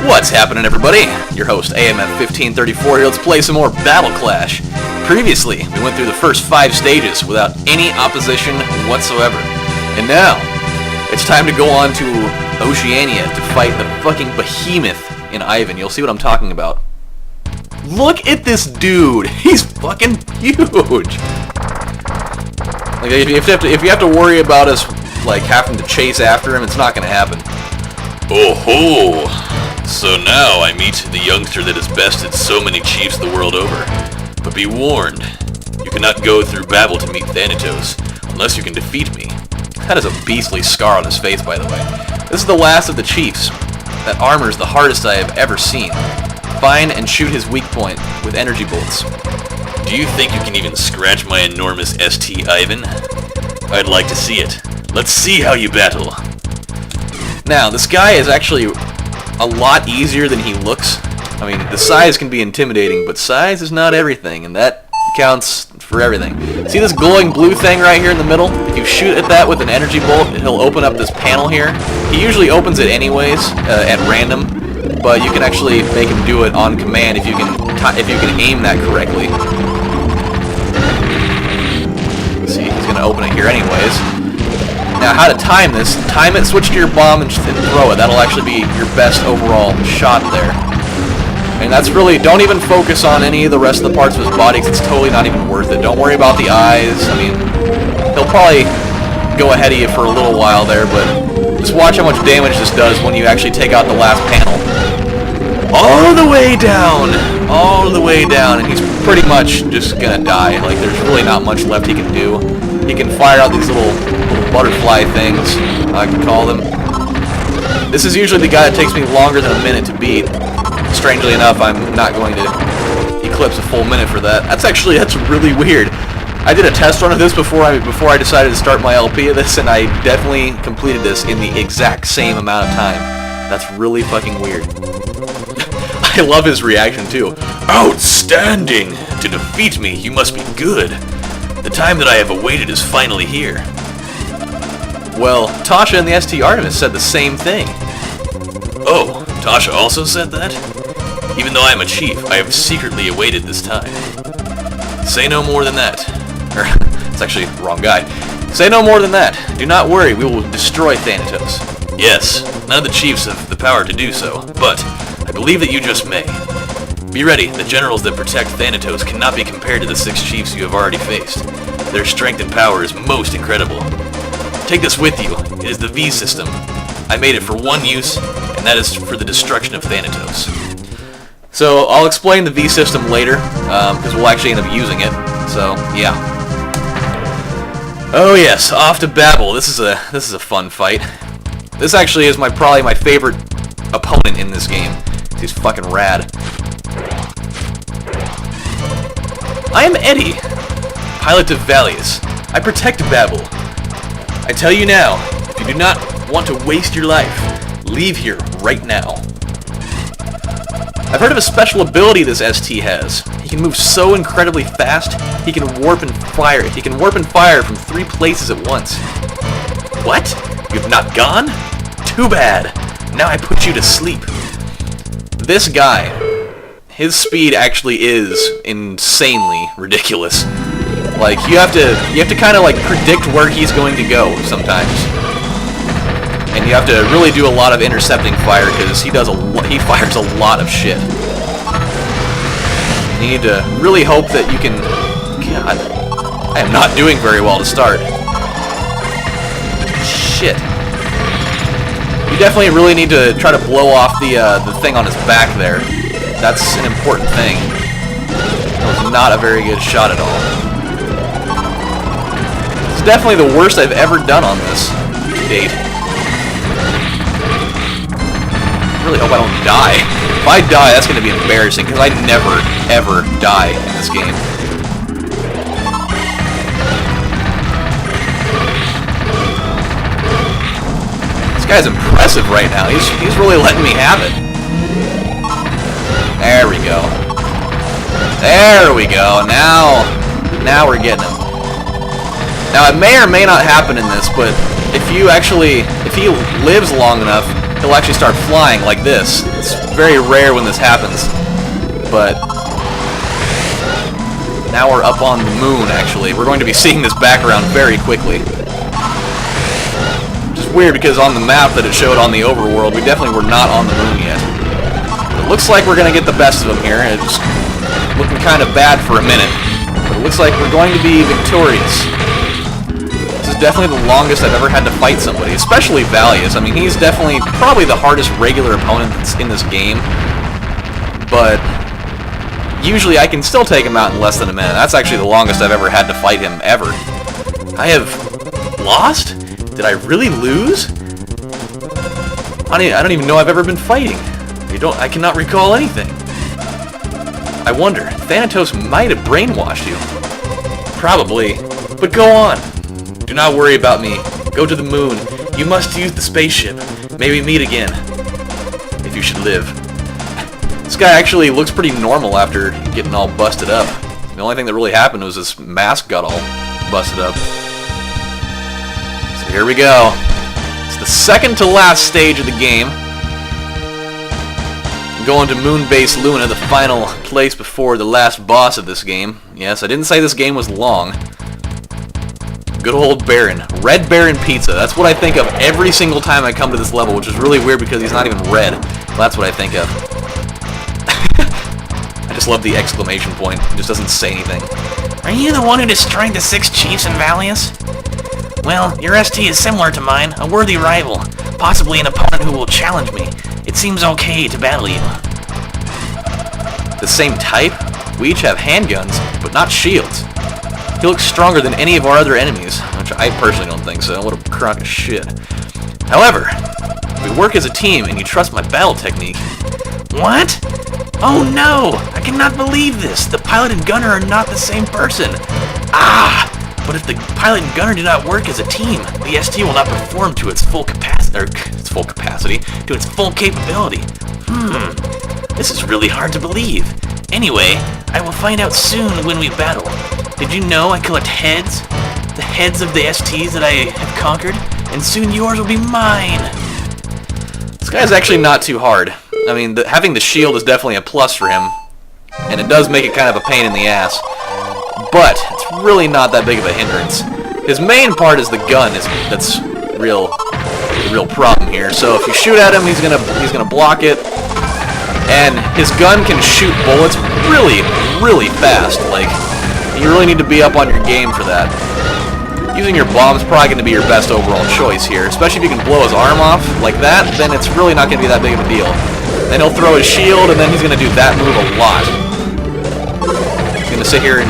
What's happening, everybody? Your host, AMF1534 here. Let's play some more Battle Clash. Previously, we went through the first 5 stages without any opposition whatsoever. And now, it's time to go on to Oceania to fight the fucking behemoth in Ivan. You'll see what I'm talking about. Look at this dude! He's fucking huge! Like, if you have to worry about us, like, having to chase after him, it's not gonna happen. Oh ho! So now I meet the youngster that has bested so many chiefs the world over. But be warned, you cannot go through Babel to meet Thanatos, unless you can defeat me. That is a beastly scar on his face, by the way. This is the last of the chiefs. That armor's the hardest I have ever seen. Find and shoot his weak point with energy bolts. Do you think you can even scratch my enormous ST, Ivan? I'd like to see it. Let's see how you battle. Now, this guy is actually a lot easier than he looks. I mean, the size can be intimidating, but size is not everything, and that counts for everything. See this glowing blue thing right here in the middle? If you shoot at that with an energy bolt, he'll open up this panel here. He usually opens it anyways, at random, but you can actually make him do it on command if you can aim that correctly. See, he's gonna open it here anyways. Now, how to time this? Time it, switch to your bomb, and throw it. That'll actually be your best overall shot there. And that's really, don't even focus on any of the rest of the parts of his body, because it's totally not even worth it. Don't worry about the eyes. I mean, he'll probably go ahead of you for a little while there, but just watch how much damage this does when you actually take out the last panel. All the way down! All the way down, and he's pretty much just gonna die. Like, there's really not much left he can do. He can fire out these little butterfly things, I can call them. This is usually the guy that takes me longer than a minute to beat. Strangely enough, I'm not going to eclipse a full minute for that. That's really weird. I did a test run of this before I decided to start my LP of this, and I definitely completed this in the exact same amount of time. That's really fucking weird. I love his reaction too. Outstanding! To defeat me, you must be good. The time that I have awaited is finally here. Well, Tasha and the ST Artemis said the same thing. Oh, Tasha also said that? Even though I am a chief, I have secretly awaited this time. Say no more than that. It's actually the wrong guy. Say no more than that. Do not worry, we will destroy Thanatos. Yes, none of the chiefs have the power to do so, but I believe that you just may. Be ready, the generals that protect Thanatos cannot be compared to the 6 chiefs you have already faced. Their strength and power is most incredible. Take this with you. It is the V system. I made it for one use, and that is for the destruction of Thanatos. So I'll explain the V system later, because we'll actually end up using it. So yeah. Oh yes, off to Babel. This is a fun fight. This actually is probably my favorite opponent in this game. He's fucking rad. I am Eddie, pilot of Valius. I protect Babel. I tell you now, if you do not want to waste your life, leave here right now. I've heard of a special ability this ST has. He can move so incredibly fast, he can warp and fire. He can warp and fire from 3 places at once. What? You have not gone? Too bad. Now I put you to sleep. This guy, his speed actually is insanely ridiculous. Like, you have to kind of like predict where he's going to go sometimes, and you have to really do a lot of intercepting fire because he fires a lot of shit. You need to really hope that you can. God, I am not doing very well to start. Shit. You definitely really need to try to blow off the thing on his back there. That's an important thing. That was not a very good shot at all. It's definitely the worst I've ever done on this to date. I really hope I don't die. If I die, that's going to be embarrassing, because I never, ever die in this game. This guy's impressive right now. He's really letting me have it. There we go. There we go. Now we're getting him. Now, it may or may not happen in this, but if he lives long enough, he'll actually start flying like this. It's very rare when this happens, but now we're up on the moon, actually. We're going to be seeing this background very quickly. Which is weird, because on the map that it showed on the overworld, we definitely were not on the moon yet. It looks like we're going to get the best of them here. It's looking kind of bad for a minute, but it looks like we're going to be victorious. This is definitely the longest I've ever had to fight somebody, especially Valius. I mean, he's definitely probably the hardest regular opponent that's in this game, but usually I can still take him out in less than a minute. That's actually the longest I've ever had to fight him, ever. I have lost? Did I really lose? I don't even know I've ever been fighting. I cannot recall anything. I wonder, Thanatos might have brainwashed you. Probably, but go on. Do not worry about me. Go to the moon. You must use the spaceship. Maybe meet again. If you should live. This guy actually looks pretty normal after getting all busted up. The only thing that really happened was his mask got all busted up. So here we go. It's the second to last stage of the game. Going to Moon Base Luna, the final place before the last boss of this game. Yes, I didn't say this game was long. Good old Baron. Red Baron Pizza. That's what I think of every single time I come to this level, which is really weird because he's not even red. Well, that's what I think of. I just love the exclamation point. It just doesn't say anything. Are you the one who destroyed the 6 chiefs in Valius? Well, your ST is similar to mine, a worthy rival. Possibly an opponent who will challenge me. It seems okay to battle you. The same type? We each have handguns, but not shields. He looks stronger than any of our other enemies, which I personally don't think so. What a crock of shit. However, we work as a team and you trust my battle technique. What? Oh no! I cannot believe this! The pilot and gunner are not the same person! Ah! But if the pilot and gunner do not work as a team, the ST will not perform to its full capacity, to its full capability. This is really hard to believe. Anyway, I will find out soon when we battle. Did you know I collect heads? The heads of the STs that I have conquered, and soon yours will be mine. This guy's actually not too hard. I mean, having the shield is definitely a plus for him, and it does make it kind of a pain in the ass. But it's really not that big of a hindrance. His main part is the gun. That's the real problem here. So if you shoot at him, he's gonna block it, and his gun can shoot bullets really, really fast. Like, you really need to be up on your game for that. Using your bomb is probably going to be your best overall choice here, especially if you can blow his arm off like that. Then it's really not going to be that big of a deal. Then he'll throw his shield, and then he's going to do that move a lot. He's going to sit here and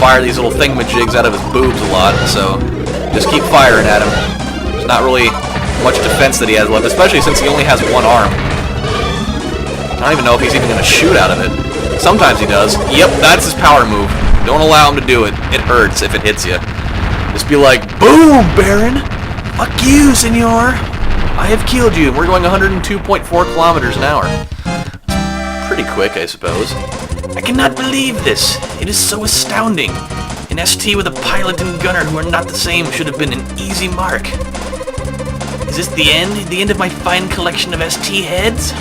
fire these little thingamajigs out of his boobs a lot, so just keep firing at him. There's not really much defense that he has left, especially since he only has one arm. I don't even know if he's even going to shoot out of it. Sometimes he does. Yep, that's his power move. Don't allow him to do it. It hurts if it hits you. Just be like, boom, Baron! Fuck you, senor! I have killed you. We're going 102.4 kilometers an hour. Pretty quick, I suppose. I cannot believe this. It is so astounding. An ST with a pilot and gunner who are not the same should have been an easy mark. Is this the end? The end of my fine collection of ST heads?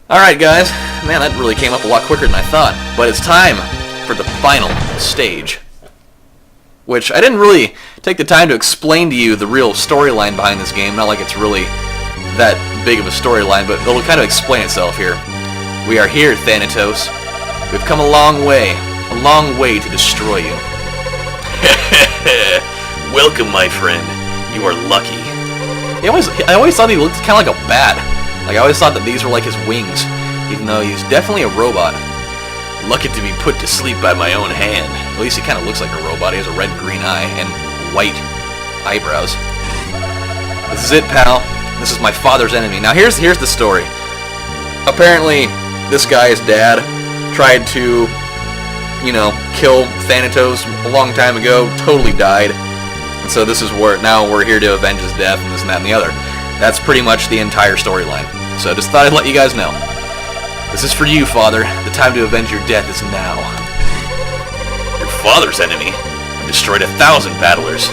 Alright, guys. Man, that really came up a lot quicker than I thought. But it's time for the final stage. Which I didn't really take the time to explain to you the real storyline behind this game. Not like it's really that big of a storyline, but it'll kind of explain itself here. We are here, Thanatos. We've come a long way to destroy you. Welcome, my friend. You are lucky. I always thought he looked kind of like a bat. Like, I always thought that these were like his wings, even though he's definitely a robot. Lucky to be put to sleep by my own hand. At least he kind of looks like a robot. He has a red and green eye and white eyebrows. This is it, pal. This is my father's enemy. Now here's the story. Apparently, this guy's dad tried to, kill Thanatos a long time ago. Totally died. And so this is where now we're here to avenge his death and this and that and the other. That's pretty much the entire storyline. So just thought I'd let you guys know. This is for you, Father. The time to avenge your death is now. Your father's enemy? I've destroyed 1,000 battlers.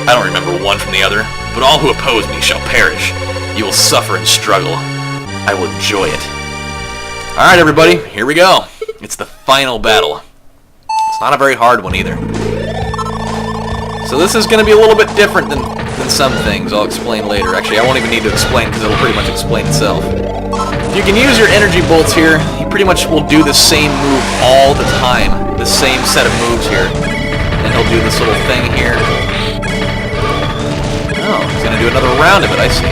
I don't remember one from the other, but all who oppose me shall perish. You will suffer and struggle. I will enjoy it. Alright, everybody, here we go. It's the final battle. It's not a very hard one either. So this is going to be a little bit different than some things. I'll explain later. Actually, I won't even need to explain because it'll pretty much explain itself. You can use your energy bolts here. You pretty much will do the same move all the time. The same set of moves here. And he'll do this little thing here. Oh, he's going to do another round of it, I see.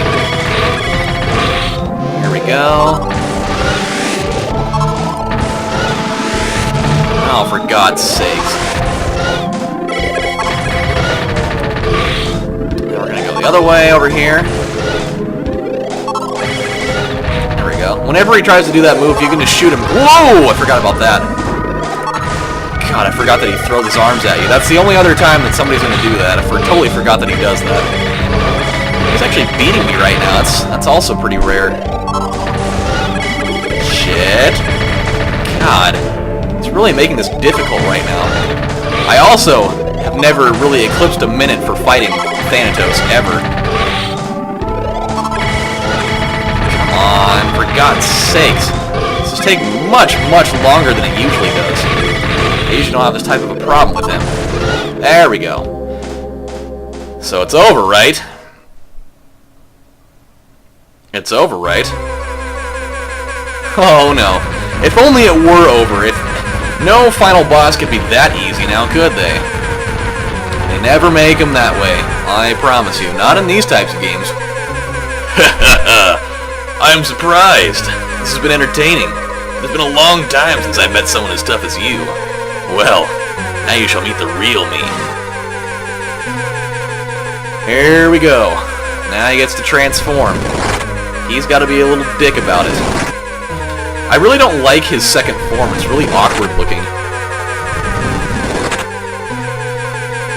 Here we go. Oh, for God's sakes. Now we're going to go the other way over here. There we go. Whenever he tries to do that move, you can just shoot him. Whoa! I forgot about that. God, I forgot that he throws his arms at you. That's the only other time that somebody's going to do that. I totally forgot that he does that. He's actually beating me right now. That's also pretty rare. Shit. God. It's really making this difficult right now. I also have never really eclipsed a minute for fighting Thanatos, ever. Come on, for God's sakes. This is taking much, much longer than it usually does. I usually don't have this type of a problem with him. There we go. So it's over, right? It's over, right? Oh no. If only it were over. If no final boss could be that easy now, could they? They never make them that way. I promise you. Not in these types of games. I'm surprised. This has been entertaining. It's been a long time since I met someone as tough as you. Well, now you shall meet the real me. Here we go. Now he gets to transform. He's got to be a little dick about it. I really don't like his second form. It's really awkward looking.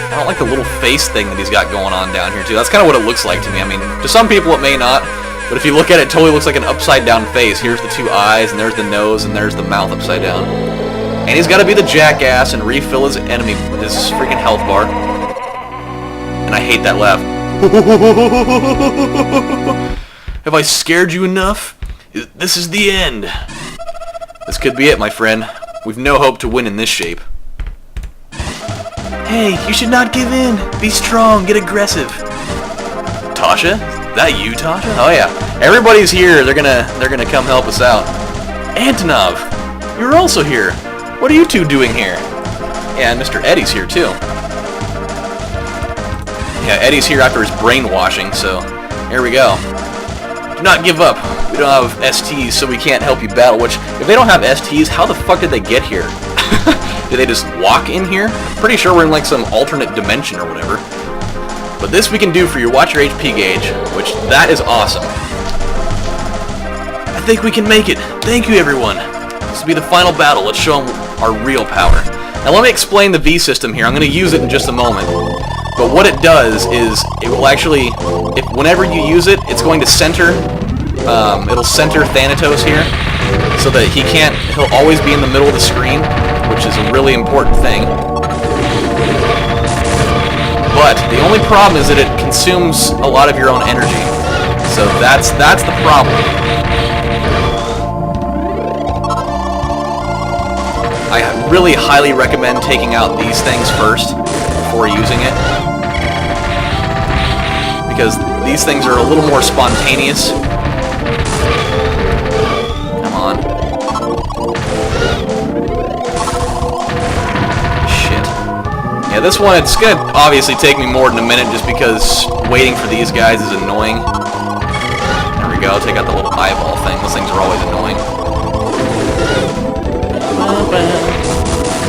I don't like the little face thing that he's got going on down here, too. That's kind of what it looks like to me. I mean, to some people it may not, but if you look at it, it totally looks like an upside-down face. Here's the two eyes, and there's the nose, and there's the mouth upside down. And he's got to be the jackass and refill his enemy, his freaking health bar. And I hate that laugh. Have I scared you enough? This is the end. This could be it, my friend. We've no hope to win in this shape. Hey, you should not give in. Be strong, get aggressive. Tasha? That you, Tasha? Oh yeah. Everybody's here. They're gonna come help us out. Antonov, you're also here. What are you two doing here? Yeah, and Mr. Eddie's here too. Yeah, Eddie's here after his brainwashing, so here we go. Do not give up. We don't have STs, so we can't help you battle, which, if they don't have STs, how the fuck did they get here? Did they just walk in here? I'm pretty sure we're in like some alternate dimension or whatever. But this we can do for you. Watch your HP gauge, which, that is awesome. I think we can make it. Thank you, everyone. This will be the final battle. Let's show them our real power. Now let me explain the V system here. I'm going to use it in just a moment. But what it does is, it will actually, whenever you use it, it's going to center, it'll center Thanatos here, so that he'll always be in the middle of the screen, which is a really important thing. But the only problem is that it consumes a lot of your own energy. So that's the problem. I really highly recommend taking out these things first before using it, because these things are a little more spontaneous. Come on. Shit. Yeah, this one, it's gonna obviously take me more than a minute just because waiting for these guys is annoying. There we go, take out the little eyeball thing. Those things are always annoying.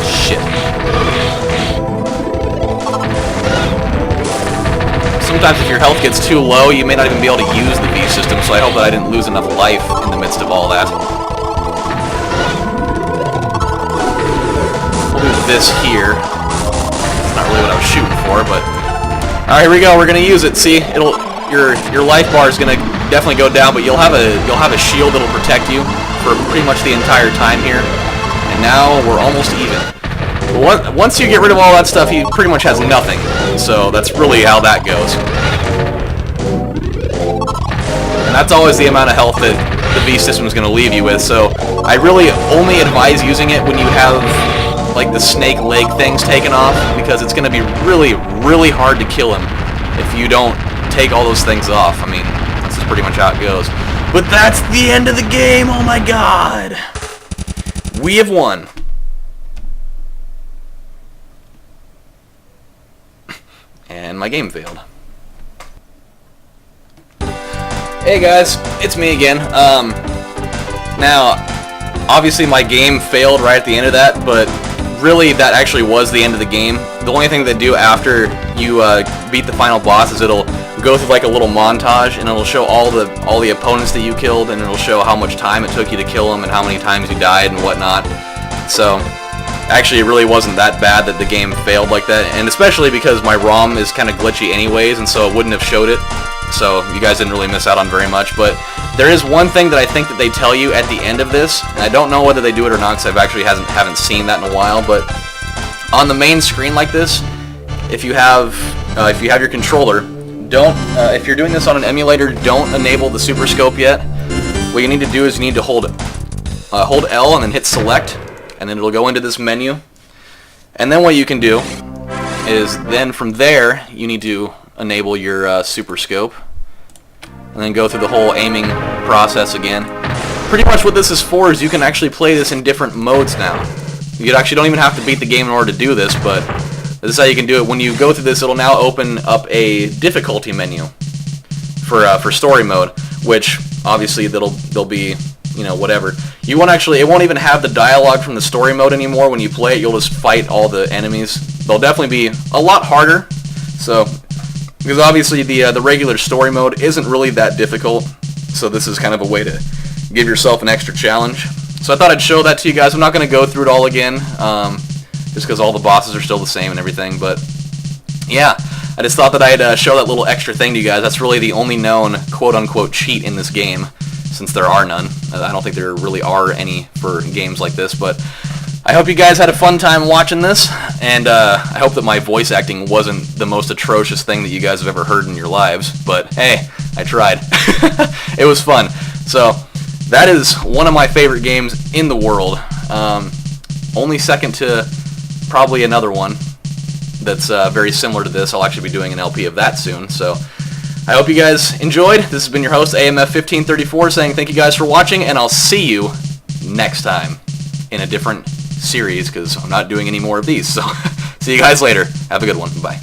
Shit. Sometimes if your health gets too low, you may not even be able to use the V system, so I hope that I didn't lose enough life in the midst of all that. We'll do this here. That's not really what I was shooting for, but... Alright, here we go, we're gonna use it. See, your life bar is gonna definitely go down, but you'll have a shield that'll protect you. for pretty much the entire time here, and now we're almost even. But once you get rid of all that stuff, he pretty much has nothing, so that's really how that goes. And that's always the amount of health that the V system is going to leave you with, so I really only advise using it when you have like the snake leg things taken off, because it's going to be really, really hard to kill him if you don't take all those things off. I mean, that's just pretty much how it goes. But that's the end of the game, oh my god! We have won. And my game failed. Hey guys, it's me again. Now, obviously my game failed right at the end of that, but really that actually was the end of the game. The only thing they do after you beat the final boss is it'll go through like a little montage, and it'll show all the opponents that you killed, and it'll show how much time it took you to kill them and how many times you died and whatnot. So actually it really wasn't that bad that the game failed like that, and especially because my ROM is kind of glitchy anyways, and so it wouldn't have showed it. So you guys didn't really miss out on very much. But there is one thing that I think that they tell you at the end of this, and I don't know whether they do it or not, because I've actually haven't seen that in a while. But on the main screen like this, if you have your controller, don't if you're doing this on an emulator, don't enable the Super Scope yet. What you need to do is you need to hold L and then hit select, and then it'll go into this menu. And then what you can do is then from there you need to enable your Super Scope, and then go through the whole aiming process again. Pretty much what this is for is you can actually play this in different modes now. You actually don't even have to beat the game in order to do this, but this is how you can do it. When you go through this, it'll now open up a difficulty menu for story mode, which obviously there'll be, you know, whatever. You won't actually, it won't even have the dialogue from the story mode anymore. When you play it, you'll just fight all the enemies. They'll definitely be a lot harder. So, because obviously the regular story mode isn't really that difficult, so this is kind of a way to give yourself an extra challenge. So I thought I'd show that to you guys. I'm not going to go through it all again, just because all the bosses are still the same and everything, but yeah, I just thought that I'd show that little extra thing to you guys. That's really the only known quote-unquote cheat in this game, since there are none. I don't think there really are any for games like this, but I hope you guys had a fun time watching this, and I hope that my voice acting wasn't the most atrocious thing that you guys have ever heard in your lives, but hey, I tried. It was fun. So, that is one of my favorite games in the world. Only second to probably another one that's very similar to this. I'll actually be doing an LP of that soon, so I hope you guys enjoyed. This has been your host, AMF1534, saying thank you guys for watching, and I'll see you next time in a different series, because I'm not doing any more of these. So see you guys later. Have a good one. Bye.